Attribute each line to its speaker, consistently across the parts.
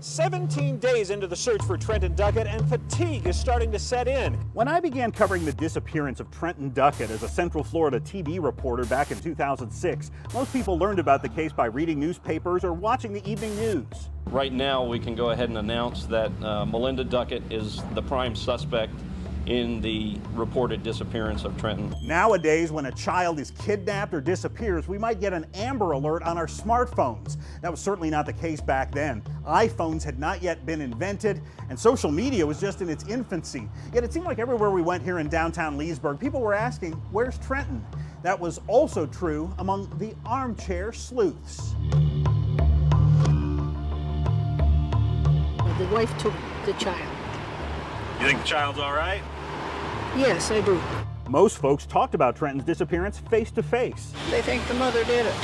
Speaker 1: 17 days into the search for Trenton Duckett, and fatigue is starting to set in.
Speaker 2: When I began covering the disappearance of Trenton Duckett as a Central Florida TV reporter back in 2006, most people learned about the case by reading newspapers or watching the evening news.
Speaker 3: Right now, we can go ahead and announce that Melinda Duckett is the prime suspect in the reported disappearance of Trenton.
Speaker 2: Nowadays, when a child is kidnapped or disappears, we might get an Amber Alert on our smartphones. That was certainly not the case back then. iPhones had not yet been invented, and social media was just in its infancy. Yet it seemed like everywhere we went here in downtown Leesburg, people were asking, where's Trenton? That was also true among the Armchair Sleuths.
Speaker 4: The wife took the child.
Speaker 1: You think the child's all right?
Speaker 4: Yes, I do.
Speaker 2: Most folks talked about Trenton's disappearance face to face.
Speaker 4: They think the mother did it.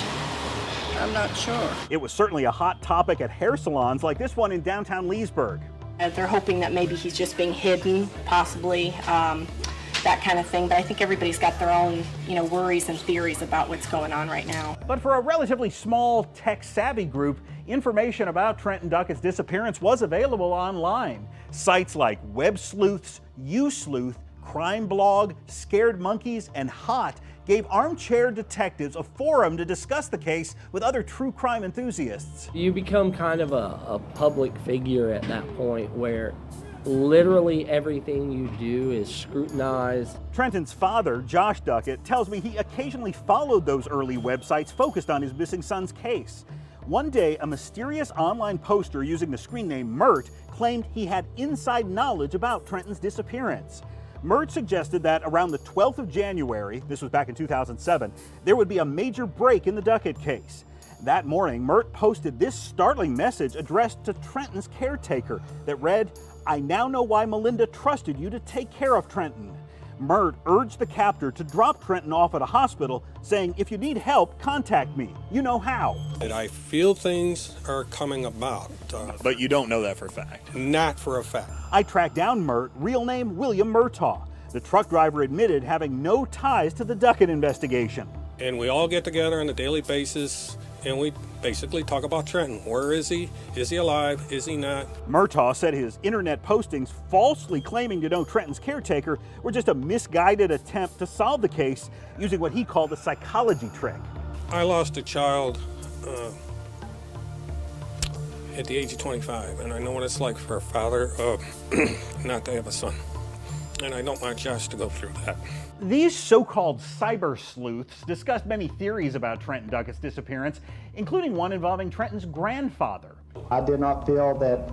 Speaker 4: I'm not sure.
Speaker 2: It was certainly a hot topic at hair salons like this one in downtown Leesburg.
Speaker 5: They're hoping that maybe he's just being hidden, possibly, that kind of thing. But I think everybody's got their own, worries and theories about what's going on right now.
Speaker 2: But for a relatively small tech-savvy group, information about Trenton Duckett's disappearance was available online. Sites like Web Sleuths, YouSleuth, Crime Blog, Scared Monkeys, and Hot gave armchair detectives a forum to discuss the case with other true crime enthusiasts.
Speaker 6: You become kind of a public figure at that point where literally everything you do is scrutinized.
Speaker 2: Trenton's father, Josh Duckett, tells me he occasionally followed those early websites focused on his missing son's case. One day, a mysterious online poster using the screen name Mert claimed he had inside knowledge about Trenton's disappearance. Mert suggested that around the 12th of January, this was back in 2007, there would be a major break in the Duckett case. That morning, Mert posted this startling message addressed to Trenton's caretaker that read, "I now know why Melinda trusted you to take care of Trenton." Mert urged the captor to drop Trenton off at a hospital, saying, "If you need help, contact me. You know how."
Speaker 7: And I feel things are coming about.
Speaker 1: But you don't know that for a fact.
Speaker 7: Not for a fact.
Speaker 2: I tracked down Mert, real name William Murtaugh. The truck driver admitted having no ties to the Duckett investigation.
Speaker 7: And we all get together on a daily basis and we basically talk about Trenton. Where is he? Is he alive? Is he not?
Speaker 2: Murtaugh said his internet postings falsely claiming to know Trenton's caretaker were just a misguided attempt to solve the case using what he called a psychology trick.
Speaker 7: I lost a child at the age of 25, and I know what it's like for a father not to have a son. And I don't want Josh to go through that.
Speaker 2: These so-called cyber sleuths discussed many theories about Trenton Duckett's disappearance, including one involving Trenton's grandfather.
Speaker 8: I did not feel that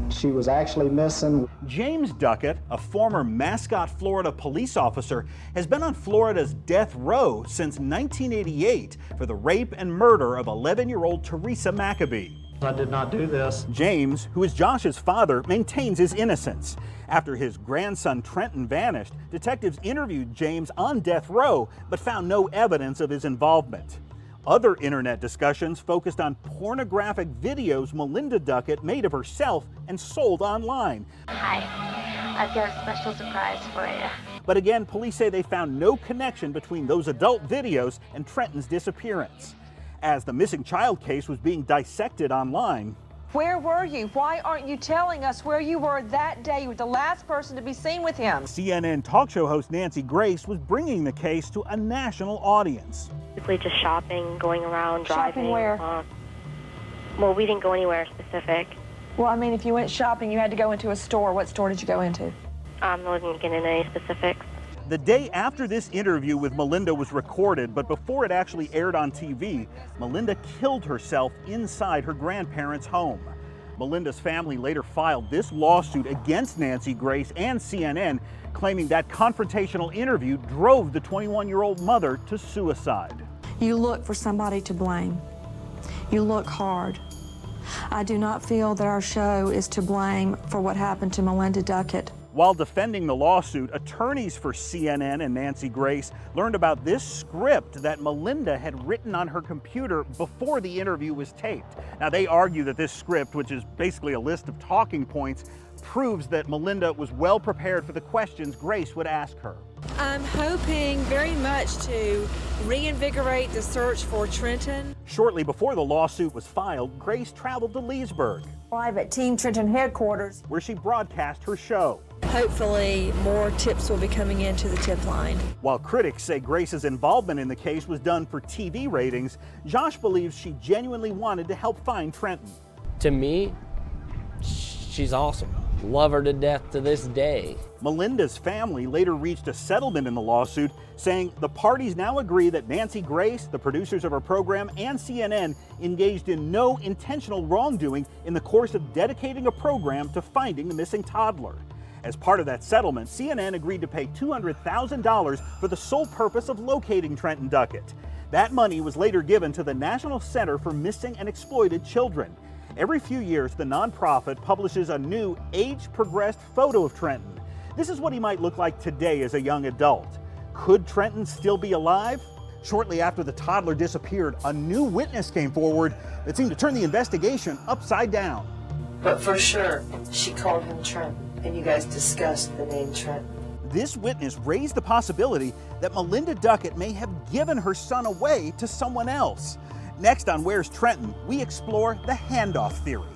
Speaker 8: she was actually missing.
Speaker 2: James Duckett, a former Mascot, Florida police officer, has been on Florida's death row since 1988 for the rape and murder of 11-year-old Teresa Maccabee.
Speaker 8: I did not do this.
Speaker 2: James, who is Josh's father, maintains his innocence. After his grandson Trenton vanished, detectives interviewed James on death row, but found no evidence of his involvement. Other internet discussions focused on pornographic videos Melinda Duckett made of herself and sold online.
Speaker 9: Hi, I've got a special surprise for you.
Speaker 2: But again, police say they found no connection between those adult videos and Trenton's disappearance. As the missing child case was being dissected online.
Speaker 10: Where were you? Why aren't you telling us where you were that day? You were the last person to be seen with him.
Speaker 2: CNN talk show host Nancy Grace was bringing the case to a national audience.
Speaker 9: Basically just shopping, going around, driving.
Speaker 10: Shopping where?
Speaker 9: Well, we didn't go anywhere specific.
Speaker 10: Well, I mean, if you went shopping, you had to go into a store. What store did you go into?
Speaker 9: I wasn't getting any specifics.
Speaker 2: The day after this interview with Melinda was recorded, but before it actually aired on TV, Melinda killed herself inside her grandparents' home. Melinda's family later filed this lawsuit against Nancy Grace and CNN, claiming that confrontational interview drove the 21-year-old mother to suicide.
Speaker 11: You look for somebody to blame. You look hard. I do not feel that our show is to blame for what happened to Melinda Duckett.
Speaker 2: While defending the lawsuit, attorneys for CNN and Nancy Grace learned about this script that Melinda had written on her computer before the interview was taped. Now, they argue that this script, which is basically a list of talking points, proves that Melinda was well prepared for the questions Grace would ask her.
Speaker 10: I'm hoping very much to reinvigorate the search for Trenton.
Speaker 2: Shortly before the lawsuit was filed, Grace traveled to Leesburg,
Speaker 11: Live at Team Trenton headquarters.
Speaker 2: where she broadcast her show.
Speaker 10: Hopefully, more tips will be coming into the tip line.
Speaker 2: While critics say Grace's involvement in the case was done for TV ratings, Josh believes she genuinely wanted to help find Trenton.
Speaker 6: To me, she's awesome. Love her to death to this day.
Speaker 2: Melinda's family later reached a settlement in the lawsuit, saying the parties now agree that Nancy Grace, the producers of her program, and CNN engaged in no intentional wrongdoing in the course of dedicating a program to finding the missing toddler. As part of that settlement, CNN agreed to pay $200,000 for the sole purpose of locating Trenton Duckett. That money was later given to the National Center for Missing and Exploited Children. Every few years, the nonprofit publishes a new age-progressed photo of Trenton. This is what he might look like today as a young adult. Could Trenton still be alive? Shortly after the toddler disappeared, a new witness came forward that seemed to turn the investigation upside down.
Speaker 12: But for sure, she called him Trenton, and you guys discussed the name Trenton.
Speaker 2: This witness raised the possibility that Melinda Duckett may have given her son away to someone else. Next on Where's Trenton, we explore the handoff theory.